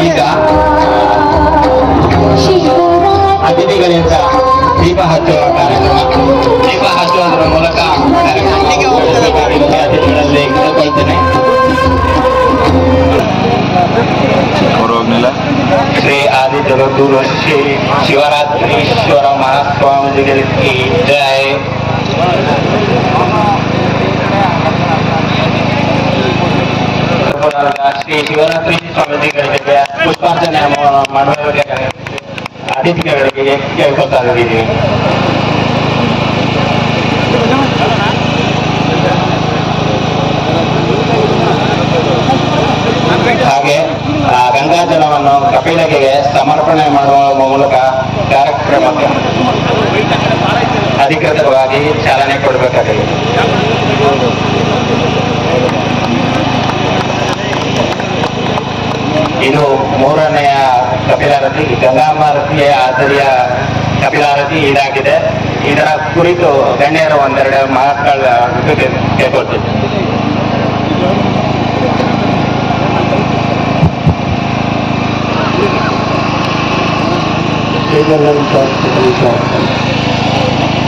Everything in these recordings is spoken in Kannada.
ಈಗ ಅತಿಥಿಗಳಿಂದ ದೀಪ ಹಚ್ಚುವ ಕಾರ್ಯಕ್ರಮ. ದೀಪ ಹಚ್ಚುವುದರ ಮೂಲಕ ಅತಿಥಿಗಳಲ್ಲಿ ಕೇಳ್ಕೊಳ್ತೇನೆ. ಶ್ರೀ ಆದಿ ಜಗದ್ಗುರು ಶ್ರೀ ಶಿವರಾತ್ರೀಶ್ವರ ಮಹಾಸ್ವಾಮಿಗಳಿಗೆ ಜೈ. ಶ್ರೀ ಶಿವರಾತ್ರಿ ಸ್ವಾಮೀಜಿಗಳಿಗೆ ಪುಷ್ಪಾರ್ಚನೆ ಮಾಡುವ ಅತಿಥಿಗಳಿಗೆ ಕೇಳ್ಕೊಳ್ತಾ ಇದ್ದೀವಿ. ಹಾಗೆ ಗಂಗಾಜಲವನ್ನು ಕಪಿಲಗೆ ಸಮರ್ಪಣೆ ಮಾಡುವ ಮೂಲಕ ಕಾರ್ಯಕ್ರಮಕ್ಕೆ ಅಧಿಕೃತವಾಗಿ ಚಾಲನೆ ಕೊಡಬೇಕಾಗಿದೆ. ಇದು 3ನೆಯ ಕಪಿಲಾರತಿ. ಗಂಗಾಮಾರತಿಯ ಆದರಿಯ ಕಪಿಲಾರತಿ ಇದಾಗಿದೆ. ಇದರ ಕುರಿತು ಗಣ್ಯರು ಒಂದೆರಡು ಮಾತುಗಳ ಕೇಳ್ಕೊಳ್ತೀವಿ.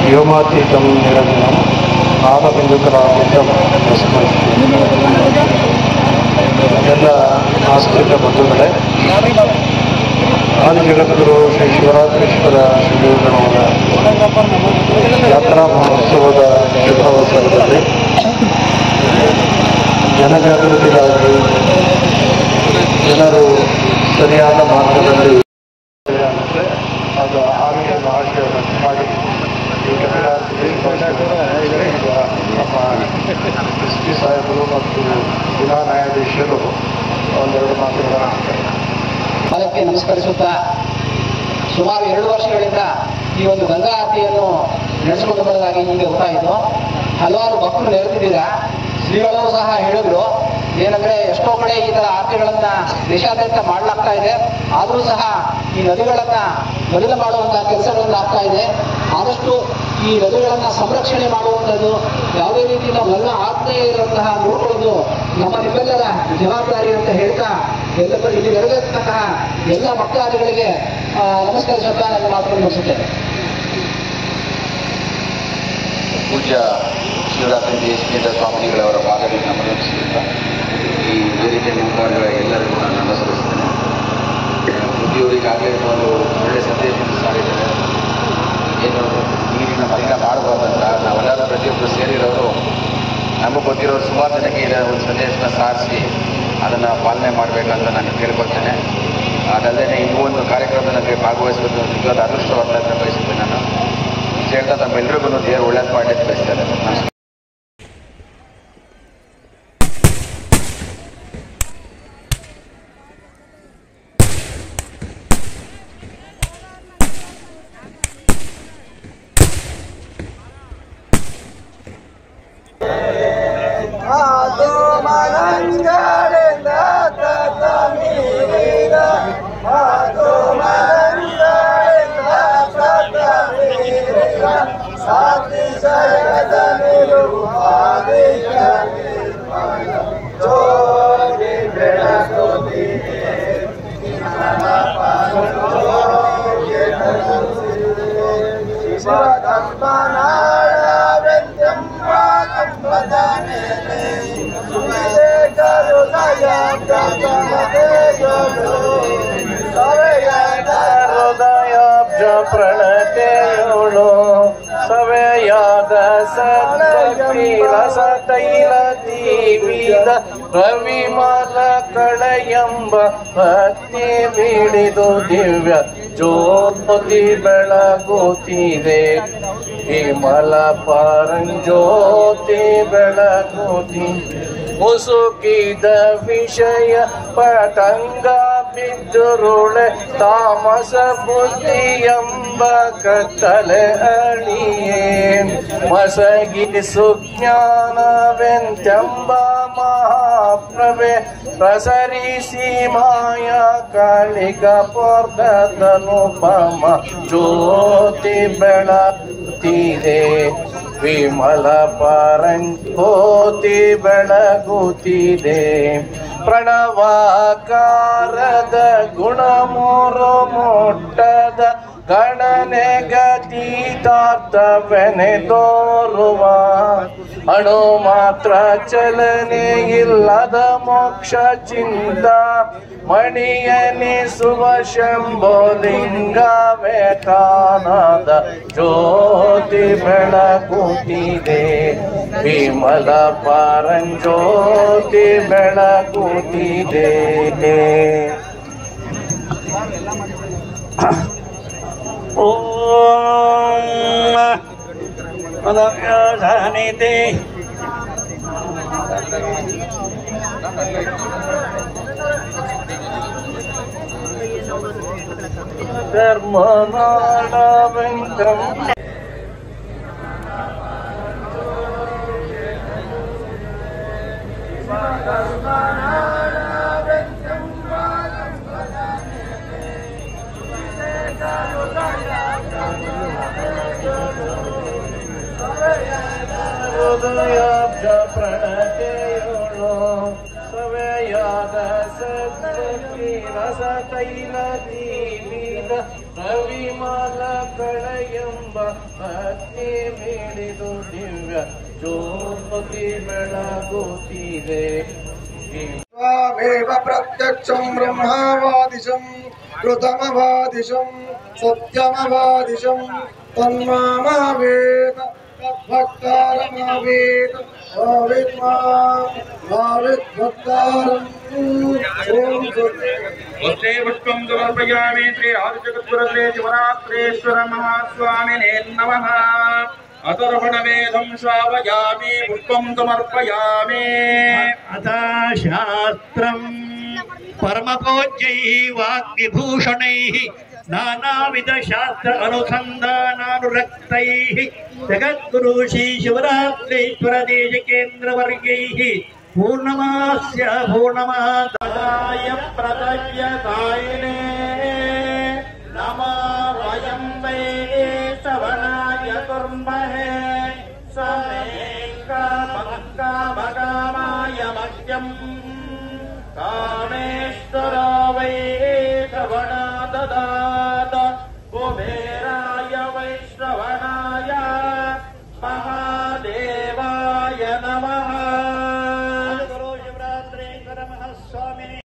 ವ್ಯೋಮಾತೀತಂ ನಿರಂಜನಂ ನಾದಬಿಂದುಕರಾಮಿತಂ ತಸ್ಮೈ. ಎಲ್ಲ ಆಸ್ತಿಕ ಬಂಧುಗಳೇ, ಆದಿ ಜಗದ್ಗುರು ಶ್ರೀ ಶಿವರಾತ್ರೀಶ್ವರ ಶ್ರೀಗಣವರ ಯಾತ್ರಾ ಮಹೋತ್ಸವದ ಶುಭಾವಸರದಲ್ಲಿ ಜನಜಾಗೃತಿಗಾಗಿ ಜನರು ಸರಿಯಾದ ಮಾರ್ಗದಲ್ಲಿ ಅದು ಆರೋಗ್ಯ ಮಹಾಶಯ ಮಾಡಿ ನಮ್ಮ ಎಸ್ ಪಿ ಸಾಹೇಬರು ಮತ್ತು ಜಿಲ್ಲಾ ನ್ಯಾಯಾಧೀಶರು ಒಂದೆರಡು ಮಾತುಗಳನ್ನು ಅದಕ್ಕೆ ನಮಸ್ಕರಿಸುತ್ತಾ, ಸುಮಾರು 2 ವರ್ಷಗಳಿಂದ ಈ ಒಂದು ಗಂಗಾ ಆರತಿಯನ್ನು ನಡೆಸಿಕೊಂಡು ಬರೋದಾಗಿ ಹೀಗೆ ಗೊತ್ತಾಯಿತು. ಹಲವಾರು ಭಕ್ತರು ನೆರೆದಿದ್ದೀರಾ. ಶ್ರೀಗಳು ಸಹ ಹೇಳಿದ್ರು ಏನಂದ್ರೆ ಎಷ್ಟೋ ಕಡೆ ಈ ತರ ಆರತಿಗಳನ್ನ ದೇಶಾದ್ಯಂತ ಮಾಡಲಾಗ್ತಾ ಇದೆ. ಆದರೂ ಸಹ ಈ ನದಿಗಳನ್ನ ಮಲಿನ ಮಾಡುವಂತಹ ಕೆಲಸಗಳನ್ನ ಆಗ್ತಾ ಇದೆ. ಆದಷ್ಟು ಈ ನದಿಗಳನ್ನ ಸಂರಕ್ಷಣೆ ಮಾಡುವಂಥದ್ದು, ಯಾವುದೇ ರೀತಿ ಮಲಿನ ಆಗದೇ ಇರುವಂತಹ ನೋಡ್ಕೊಳ್ಳೋದು ನಮ್ಮ ನಿಮ್ಮೆಲ್ಲರ ಜವಾಬ್ದಾರಿ ಅಂತ ಹೇಳ್ತಾ ಎಲ್ಲರೂ ಇಲ್ಲಿ ನೆರವೇರ್ತಕ್ಕಂತಹ ಎಲ್ಲ ಭಕ್ತಾದಿಗಳಿಗೆ ನಮಸ್ಕರಿಸುತ್ತಾ ನನ್ನ ಮಾತನ್ನು ಮುಗಿಸುತ್ತೇನೆ. ಪೂಜ್ಯ ಶಿವರಾತ್ರಿ ದೇಶಿಕೇಂದ್ರ ಸ್ವಾಮೀಜಿಗಳವರ ಪಾದಗಳಿಗೆ ನಮಸ್ಕರಿಸುತ್ತಾ ಈ ವೇದಿಕೆ ಮುಂಭಾಗಗಳ ಎಲ್ಲರಿಗೂ ನಾನು ನಮಸ್ಕರಿಸ್ತೇನೆ. ಬುದ್ಧಿಯವರಿಗಾಗಲೇ ಒಂದು ಒಳ್ಳೆಯ ಸಂದೇಶವನ್ನು ಸಾರಿದ್ದಾರೆ. ಏನು ನೀರಿನ ಮಲಿನ ಮಾಡಬಾರ್ದಂತ ನಾವೆಲ್ಲರೂ ಪ್ರತಿಯೊಬ್ಬರು ಸೇರಿರೋರು ನಮಗೆ ಗೊತ್ತಿರೋರು ಸುಮಾರು ಜನಕ್ಕೆ ಇದರ ಒಂದು ಸಂದೇಶನ ಸಾರಿಸಿ ಅದನ್ನು ಪಾಲನೆ ಮಾಡಬೇಕಂತ ನಾನು ಕೇಳ್ಕೊಳ್ತೇನೆ. ಅದಲ್ಲದೆ ಇನ್ನೂ ಒಂದು ಕಾರ್ಯಕ್ರಮದಲ್ಲಿ ಭಾಗವಹಿಸಬೇಕು ನಿಜವಾದ ಅದೃಷ್ಟವಾದ ಬಯಸುತ್ತೇನೆ. ನಾನು ಹೇಳ್ತಾ ತಮ್ಮೆಲ್ಲರಿಗೂ ದೇವರು ಒಳ್ಳೇದು ಮಾಡಿ ಬಯಸ್ತೇನೆ. ನಮಸ್ಕಾರ. ಹೃದಯಾಬ್ಜ ಪ್ರಣತೆಯೋಳು ಸವೆಯಾದ ಸತ್ಭಕ್ತಿ ರಸತೈಲ ತೀವಿದ ರವಿಮಲ ಕಳೆಯಂಬ ಭಕ್ತಿ ಬಿಡಿದು ದಿವ್ಯ ಜ್ಯೋತಿ ಬೆಳಗುತ್ತಿದೆ. ವಿಮಲ ಪರಂಜ್ಯೋತಿ ಬೆಳಗುತ್ತಿ ಮುಸುಕಿದ ವಿಷಯ ಪಟಂಗ ಬಿದ್ದುರುಳೆ ತಾಮಸ ಬುದ್ಧಿಯಂಬ ಕತ್ತಲೆ ಅಳಿಯೇ ಮಸಗಿಸು ಜ್ಞಾನವೆಂತೆಂಬ ಮಹಾಪ್ರಭೆ ಪ್ರಸರಿಸಿ ಮಾಯ ಕಾಳಿಕ ಪೋರ್ಧನುಪಮ ಜ್ಯೋತಿ ಬೆಳಗುತ್ತಿದೆ. ವಿಮಲ ಪರಂಜ್ಯೋತಿ ಬೆಳಗುತ್ತಿದೆ. ಪ್ರಣವಾಕಾರದ ಗುಣಮೂರು ಮುಟ್ಟದ ಗಣನೆಗತೀತಾರ್ಥವೆನೆ ತೋರುವ ಅಣು ಮಾತ್ರ ಚಲನೆ ಇಲ್ಲದ ಮೋಕ್ಷ ಚಿಂತ ಮಣಿಯನಿಸುವ ಶಂಭೋಲಿಂಗವೇ ಕಾಣದ ಜ್ಯೋತಿ ಬೆಳಗುತ್ತಿದೆ ವಿಮಲ ಪರಂಜ್ಯೋತಿ ಬೆಳಗುತ್ತಿದೆ. ಓಂ ಪದವ್ಯಾಧಾನಿತೆ ಧರ್ಮನಾಡವೆಂಕಂ ಹೃದಯಾಬ್ಜ ಪ್ರಣತೆಯೋಳು ಸವೆಯಾದ ಸತ್ಸತಿ ರಸ ತೈಲ ತೀವಿದ ರವಿಮಾಲ ಕಳೆಯೆಂಬ ಭಕ್ತಿ ಮಿಡಿದು ದಿವ್ಯ ಜ್ಯೋತಿ ಬೆಳಗುತ್ತಿದೆ. ೇವ ಪ್ರತ್ಯಕ್ಷಂ ಬ್ರಹ್ಮವಾದಿಶಂ ಕೃತಮವಾದಿಶಂ ಸತ್ಯಮವಾದಿಶಂ ತನ್ಮಾವೇದ ತದ್ಭಕ್ತಾರಮಾವೇದ ಭಾವಿದ್ಭಕ್ತಾರಂ. ಓಂ ವಸ್ತೆ ಪುಷ್ಪಂ ಸಮರ್ಪಯಾಮಿ ಶ್ರೀ ಆದಿಜಗದ್ಗುರೇ ಶಿವರಾತ್ರೇಶ್ವರ ಮಹಾಸ್ವಾಮಿನೇ ನಮಃ. ಅಥರ್ವಣವೇದಂ ಶ್ರಾವಯಾಮಿ ಪುಷ್ಪಂ ಸಮರ್ಪಯಾಮಿ. ಅಥ ಶಾಸ್ತ್ರಂ ಪರಮಪೂಜ್ಯೈಃ ವಾಗ್ವಿಭೂಷಣೈಃ ನಾನಾವಿಧ ಶಾಸ್ತ್ರ ಅನುಸಂಧಾನಾನುರಕ್ತೈಃ ಜಗದ್ಗುರು ಶ್ರೀ ಶಿವರಾತ್ರೀಶ್ವರ ದೇಶಿಕೇಂದ್ರವರ್ಗೈಃ ಪೂರ್ಣಮಾಸ್ಯ ಪೂರ್ಣಮಾದಾಯ ಪ್ರದಯ್ಯತಾಯಿನೇ ನಮೋ ವಯಂ ವೈ ಶ್ರವಣಾಯ ಕುರ್ಮಹೇ ಸಮೇಕಾಮಕಾಮಾಯ ಮಹ್ಯಂ ಕಾಮೇಶ್ವರ ವೈ ಶ್ರವಣ ದದಾ